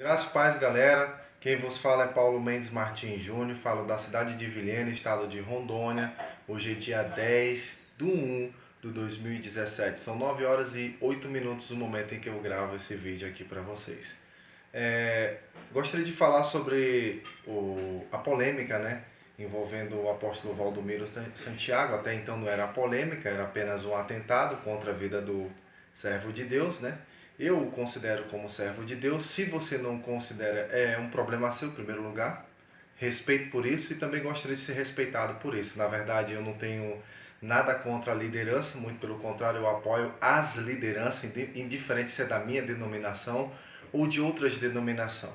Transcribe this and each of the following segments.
Graças e paz, galera. Quem vos fala é Paulo Mendes Martins Júnior, falo da cidade de Vilhena, estado de Rondônia. Hoje é dia 10/1/2017. São 9 horas e 8 minutos no momento em que eu gravo esse vídeo aqui para vocês. Gostaria de falar sobre a polêmica, né, envolvendo o apóstolo Valdomiro Santiago. Até então não era polêmica, era apenas um atentado contra a vida do servo de Deus, né? Eu o considero como servo de Deus. Se você não considera, é um problema seu, em primeiro lugar. Respeito por isso e também gostaria de ser respeitado por isso. Na verdade, eu não tenho nada contra a liderança, muito pelo contrário, eu apoio as lideranças, indiferente se é da minha denominação ou de outras denominações.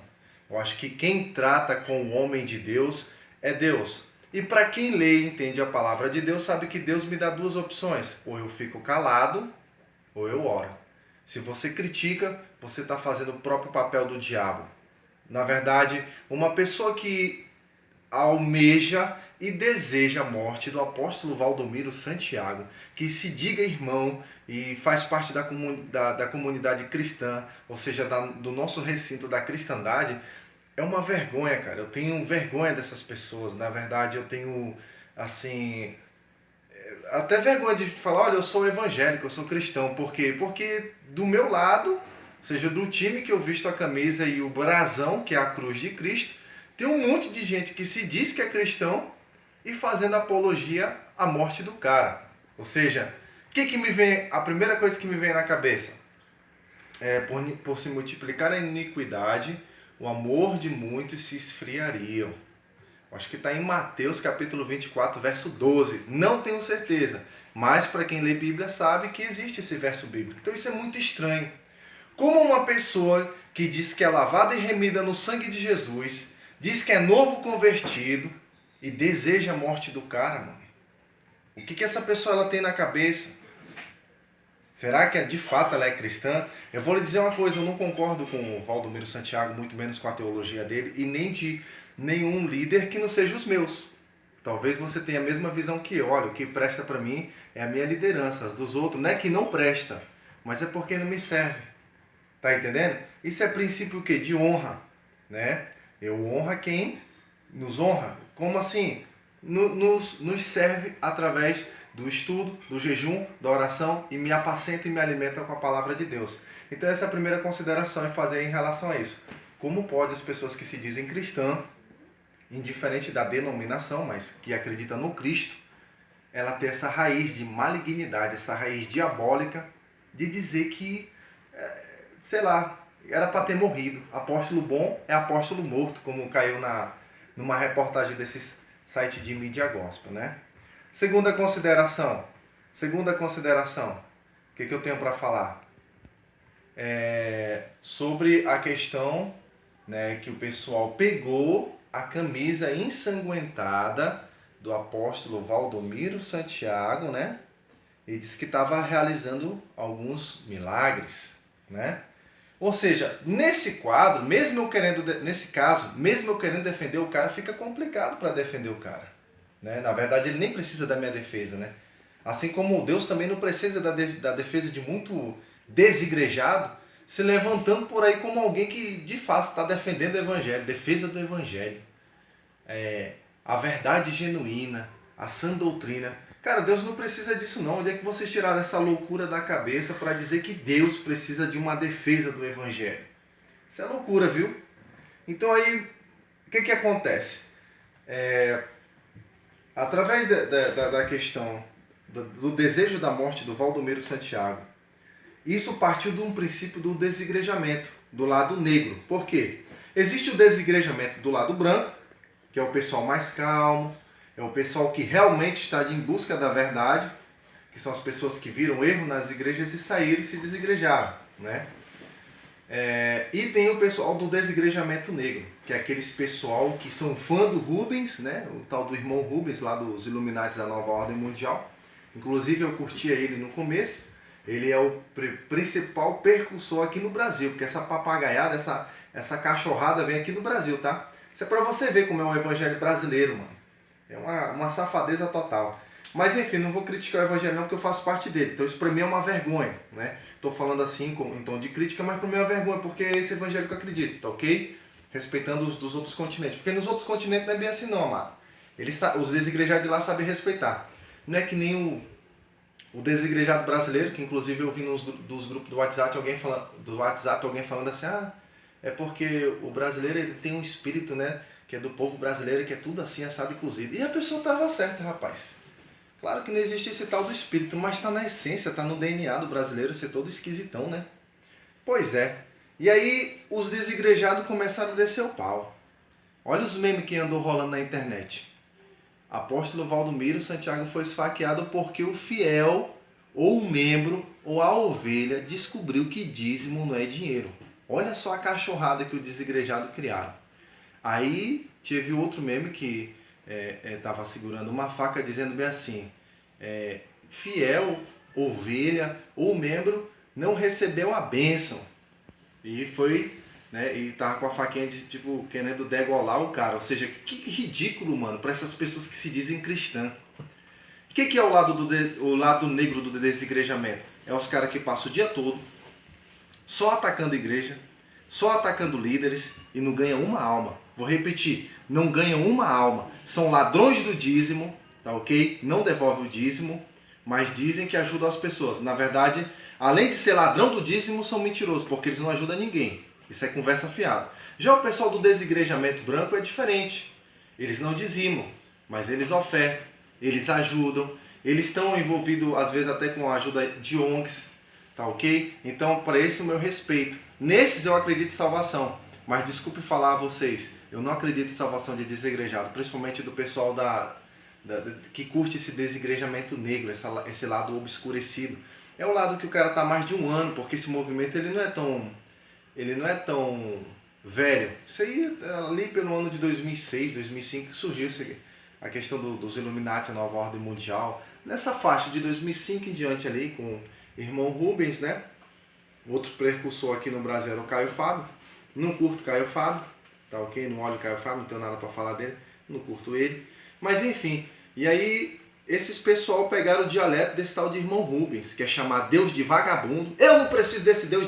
Eu acho que quem trata com o homem de Deus é Deus. E para quem lê e entende a palavra de Deus, sabe que Deus me dá duas opções: ou eu fico calado, ou eu oro. Se você critica, você está fazendo o próprio papel do diabo. Na verdade, uma pessoa que almeja e deseja a morte do apóstolo Valdomiro Santiago, que se diga irmão e faz parte da comunidade cristã, ou seja, do nosso recinto da cristandade, é uma vergonha, cara. Eu tenho vergonha dessas pessoas. Na verdade, eu tenho, assim, até vergonha de falar: olha, eu sou evangélico, eu sou cristão. Por quê? Porque do meu lado, ou seja, do time que eu visto a camisa e o brasão, que é a cruz de Cristo, tem um monte de gente que se diz que é cristão e fazendo apologia à morte do cara. Ou seja, que me vem, a primeira coisa que me vem na cabeça é: por se multiplicar a iniquidade, o amor de muitos se esfriariam. Acho que está em Mateus capítulo 24, verso 12. Não tenho certeza, mas para quem lê Bíblia sabe que existe esse verso bíblico. Então isso é muito estranho. Como uma pessoa que diz que é lavada e remida no sangue de Jesus, diz que é novo convertido e deseja a morte do cara, mano. O que essa pessoa ela tem na cabeça? Será que de fato ela é cristã? Eu vou lhe dizer uma coisa: eu não concordo com o Valdomiro Santiago, muito menos com a teologia dele, e nem de nenhum líder que não seja os meus. Talvez você tenha a mesma visão que eu. Olha, o que presta para mim é a minha liderança. As dos outros não é que não presta, mas é porque não me serve. Tá entendendo? Isso é princípio o quê? De honra, né? Eu honro quem nos honra. Como assim? Nos serve através do estudo, do jejum, da oração, e me apacenta e me alimenta com a palavra de Deus. Então essa é a primeira consideração a fazer em relação a isso. Como pode as pessoas que se dizem cristãs, indiferente da denominação, mas que acreditam no Cristo, ela ter essa raiz de malignidade, essa raiz diabólica de dizer que, sei lá, era para ter morrido. Apóstolo bom é apóstolo morto, como caiu numa reportagem desses sites de mídia gospel, né? Segunda consideração. O que eu tenho para falar? Sobre a questão, né, que o pessoal pegou a camisa ensanguentada do apóstolo Valdomiro Santiago, né? E disse que estava realizando alguns milagres, né? Ou seja, nesse quadro, nesse caso, mesmo eu querendo defender o cara, fica complicado para defender o cara, né? Na verdade, ele nem precisa da minha defesa, né? Assim como Deus também não precisa da defesa de muito desigrejado, se levantando por aí como alguém que de fato está defendendo o evangelho, defesa do evangelho, a verdade genuína, a sã doutrina. Cara, Deus não precisa disso não. Onde é que vocês tiraram essa loucura da cabeça para dizer que Deus precisa de uma defesa do evangelho? Isso é loucura, viu? Então aí, o que acontece? Através da questão do desejo da morte do Valdomiro Santiago, isso partiu de um princípio do desigrejamento, do lado negro. Por quê? Existe o desigrejamento do lado branco, que é o pessoal mais calmo, é o pessoal que realmente está em busca da verdade, que são as pessoas que viram erro nas igrejas e saíram e se desigrejaram, né? E tem o pessoal do desigrejamento negro, que é aqueles pessoal que são fã do Rubens, né? O tal do irmão Rubens, lá dos Illuminati da Nova Ordem Mundial. Inclusive eu curtia ele no começo. Ele é o principal percussor aqui no Brasil, porque essa papagaiada, essa cachorrada vem aqui no Brasil, tá? Isso é pra você ver como é o evangelho brasileiro, mano. É uma safadeza total. Mas enfim, não vou criticar o evangelho não, porque eu faço parte dele. Então isso para mim é uma vergonha, né? Estou falando assim em tom de crítica, mas para mim é uma vergonha, porque é esse evangelho que eu acredito, tá ok? Respeitando os dos outros continentes. Porque nos outros continentes não é bem assim não, amado. Os desigrejados de lá sabem respeitar. Não é que nem o desigrejado brasileiro, que inclusive eu vi dos grupos do WhatsApp alguém falando assim, é porque o brasileiro ele tem um espírito, né? Que é do povo brasileiro, que é tudo assim, assado e cozido. E a pessoa estava certa, rapaz. Claro que não existe esse tal do espírito, mas está na essência, está no DNA do brasileiro ser todo esquisitão, né? Pois é. E aí os desigrejados começaram a descer o pau. Olha os memes que andou rolando na internet. Apóstolo Valdomiro Santiago foi esfaqueado porque o fiel, ou o membro, ou a ovelha descobriu que dízimo não é dinheiro. Olha só a cachorrada que o desigrejado criaram. Aí teve outro meme que estava segurando uma faca dizendo bem assim, fiel, ovelha ou membro não recebeu a bênção. E foi, né, e tava com a faquinha de tipo, querendo degolar o cara. Ou seja, que ridículo, mano, para essas pessoas que se dizem cristãs. O que é o lado negro do desigrejamento? É os caras que passam o dia todo só atacando a igreja, só atacando líderes e não ganham uma alma. Vou repetir, não ganham uma alma. São ladrões do dízimo, tá ok? Não devolvem o dízimo, mas dizem que ajudam as pessoas. Na verdade, além de ser ladrão do dízimo, são mentirosos, porque eles não ajudam ninguém. Isso é conversa fiada. Já o pessoal do desigrejamento branco é diferente. Eles não dizimam, mas eles ofertam, eles ajudam, eles estão envolvidos às vezes até com a ajuda de ONGs, tá ok? Então, para esse o meu respeito. Nesses eu acredito em salvação, mas desculpe falar a vocês, eu não acredito em salvação de desigrejado, principalmente do pessoal que curte esse desigrejamento negro, esse lado obscurecido. É o lado que o cara tá há mais de um ano, porque esse movimento ele não é tão velho. Isso aí ali pelo ano de 2006, 2005 que surgiu a questão dos Illuminati, a nova ordem mundial. Nessa faixa de 2005 em diante ali, com o irmão Rubens, né? Outro precursor aqui no Brasil era o Caio Fábio. Não curto Caio Fábio, tá ok? Não olho o Caio Fábio, não tenho nada para falar dele. Não curto ele. Mas enfim, e aí esses pessoal pegaram o dialeto desse tal de irmão Rubens, que é chamar Deus de vagabundo. Eu não preciso desse Deus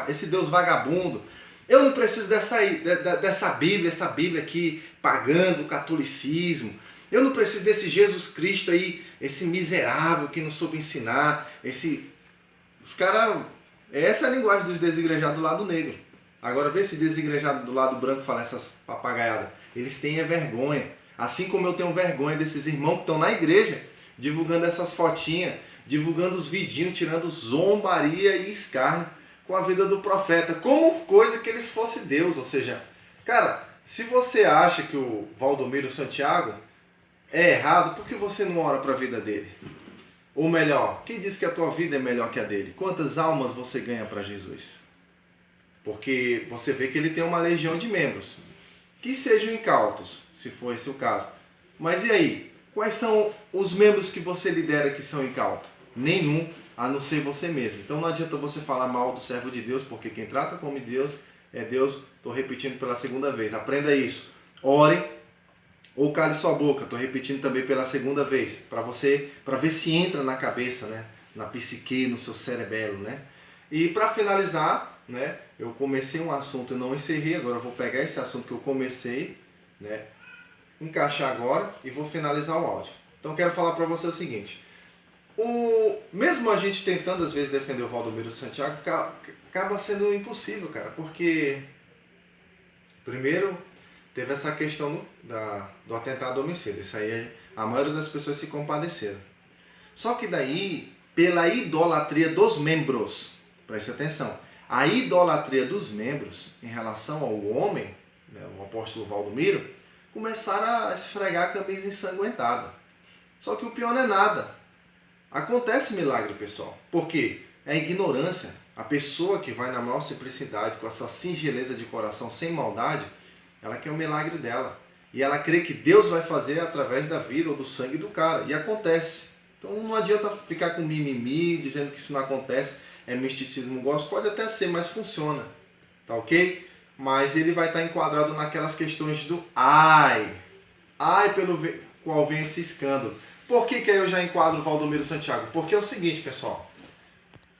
esse Deus vagabundo. Eu não preciso dessa Bíblia, essa Bíblia aqui pagando o catolicismo. Eu não preciso desse Jesus Cristo aí, esse miserável que não soube ensinar. Os caras... Essa é a linguagem dos desigrejados do lado negro. Agora vê se desigrejado do lado branco fala essas papagaiadas. Eles têm vergonha. Assim como eu tenho vergonha desses irmãos que estão na igreja, divulgando essas fotinhas, divulgando os vidinhos, tirando zombaria e escárnio com a vida do profeta, como coisa que eles fossem Deus. Ou seja, cara, se você acha que o Valdomiro Santiago é errado, por que você não ora para a vida dele? Ou melhor, quem diz que a tua vida é melhor que a dele? Quantas almas você ganha para Jesus? Porque você vê que ele tem uma legião de membros. Que sejam incautos, se for esse o caso. Mas e aí? Quais são os membros que você lidera que são incautos? Nenhum, a não ser você mesmo. Então não adianta você falar mal do servo de Deus, porque quem trata como Deus é Deus. Estou repetindo pela segunda vez. Aprenda isso. Ore ou cale sua boca. Estou repetindo também pela segunda vez. Para ver se entra na cabeça, né? Na psique, no seu cerebelo, né? E para finalizar, né? Eu comecei um assunto e não encerrei. Agora eu vou pegar esse assunto que eu comecei, né? Encaixar agora e vou finalizar o áudio. Então quero falar para você o seguinte. Mesmo a gente tentando às vezes defender o Valdomiro Santiago, acaba sendo impossível, cara. Porque primeiro teve essa questão do atentado homicida. Isso aí a maioria das pessoas se compadeceram. Só que daí, pela idolatria dos membros, preste atenção, a idolatria dos membros em relação ao homem, né, o apóstolo Valdomiro, começaram a esfregar a camisa ensanguentada. Só que o pior não é nada. Acontece milagre, pessoal. Por quê? É a ignorância. A pessoa que vai na maior simplicidade, com essa singeleza de coração, sem maldade, ela quer o milagre dela. E ela crê que Deus vai fazer através da vida ou do sangue do cara. E acontece. Então não adianta ficar com mimimi, dizendo que isso não acontece. É misticismo gospel. Pode até ser, mas funciona. Tá ok? Mas ele vai estar enquadrado naquelas questões do ai pelo qual vem esse escândalo. Por que aí eu já enquadro o Valdomiro Santiago? Porque é o seguinte, pessoal.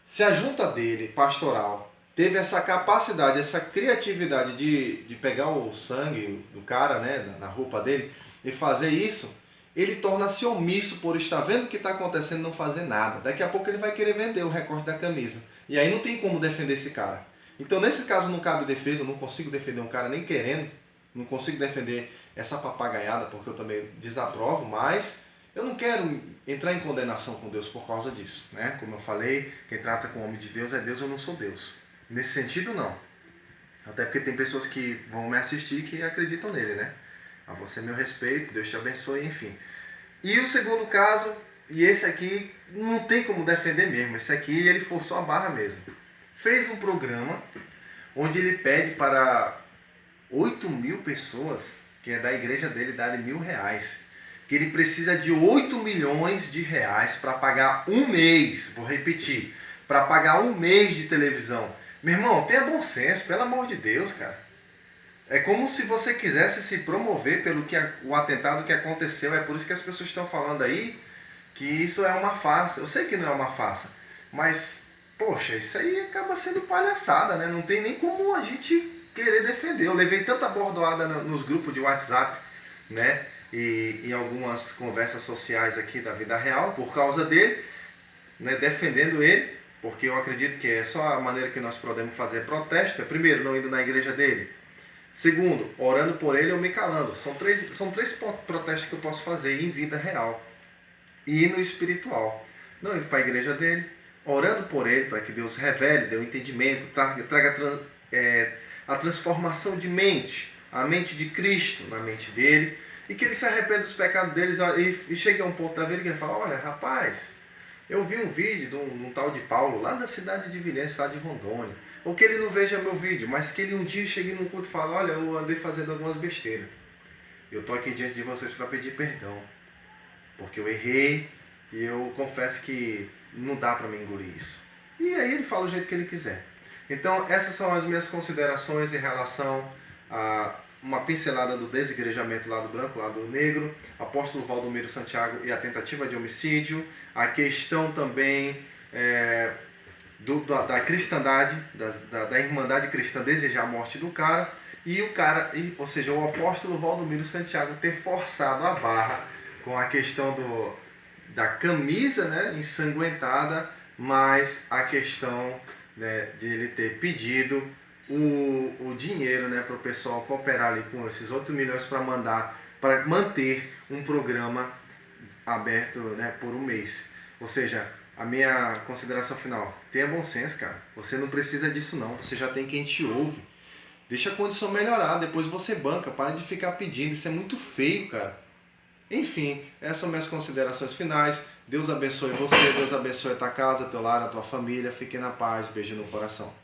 Se a junta dele, pastoral, teve essa capacidade, essa criatividade de pegar o sangue do cara, né, na roupa dele, e fazer isso, ele torna-se omisso por estar vendo o que está acontecendo e não fazer nada. Daqui a pouco ele vai querer vender o recorte da camisa. E aí não tem como defender esse cara. Então nesse caso não cabe defesa, eu não consigo defender um cara nem querendo, não consigo defender essa papagaiada porque eu também desaprovo, mas eu não quero entrar em condenação com Deus por causa disso, né? Como eu falei, quem trata com o homem de Deus é Deus, eu não sou Deus. Nesse sentido, não. Até porque tem pessoas que vão me assistir que acreditam nele, né? A você meu respeito, Deus te abençoe, enfim. E o segundo caso, e esse aqui não tem como defender mesmo, esse aqui ele forçou a barra mesmo. Fez um programa onde ele pede para 8.000 pessoas, que é da igreja dele, darem R$1.000. Que ele precisa de 8 milhões de reais para pagar um mês, vou repetir, para pagar um mês de televisão. Meu irmão, tenha bom senso, pelo amor de Deus, cara. É como se você quisesse se promover pelo que o atentado que aconteceu. É por isso que as pessoas estão falando aí que isso é uma farsa. Eu sei que não é uma farsa, mas, poxa, isso aí acaba sendo palhaçada, né? Não tem nem como a gente querer defender. Eu levei tanta bordoada nos grupos de WhatsApp, né? E em algumas conversas sociais aqui da vida real, por causa dele, né? Defendendo ele, porque eu acredito que é só a maneira que nós podemos fazer protesto. É, primeiro, não indo na igreja dele. Segundo, orando por ele ou me calando. São três protestos que eu posso fazer em vida real e no espiritual. Não indo para a igreja dele, orando por ele para que Deus revele, dê um entendimento, traga a transformação de mente, a mente de Cristo na mente dele, e que ele se arrependa dos pecados deles e chegue a um ponto da vida que ele fala: olha, rapaz, eu vi um vídeo de um tal de Paulo lá da cidade de Vilhena, estado de Rondônia. Ou que ele não veja meu vídeo, mas que ele um dia chegue num culto e fale: olha, eu andei fazendo algumas besteiras. Eu estou aqui diante de vocês para pedir perdão, porque eu errei e eu confesso que não dá para me engolir isso. E aí ele fala o jeito que ele quiser. Então essas são as minhas considerações em relação a uma pincelada do desigrejamento lado branco, lado negro, apóstolo Valdomiro Santiago e a tentativa de homicídio, a questão também da cristandade, da irmandade cristã desejar a morte do cara, e o cara, ou seja, o apóstolo Valdomiro Santiago ter forçado a barra com a questão da camisa, né, ensanguentada, mas a questão, né, de ele ter pedido o dinheiro, né, para o pessoal cooperar ali com esses 8 milhões para manter um programa aberto, né, por um mês. Ou seja, a minha consideração final: tenha bom senso, cara. Você não precisa disso não, você já tem quem te ouve. Deixa a condição melhorar, depois você banca, para de ficar pedindo, isso é muito feio, cara. Enfim, essas são minhas considerações finais. Deus abençoe você, Deus abençoe a tua casa, teu lar, a tua família. Fique na paz, beijo no coração.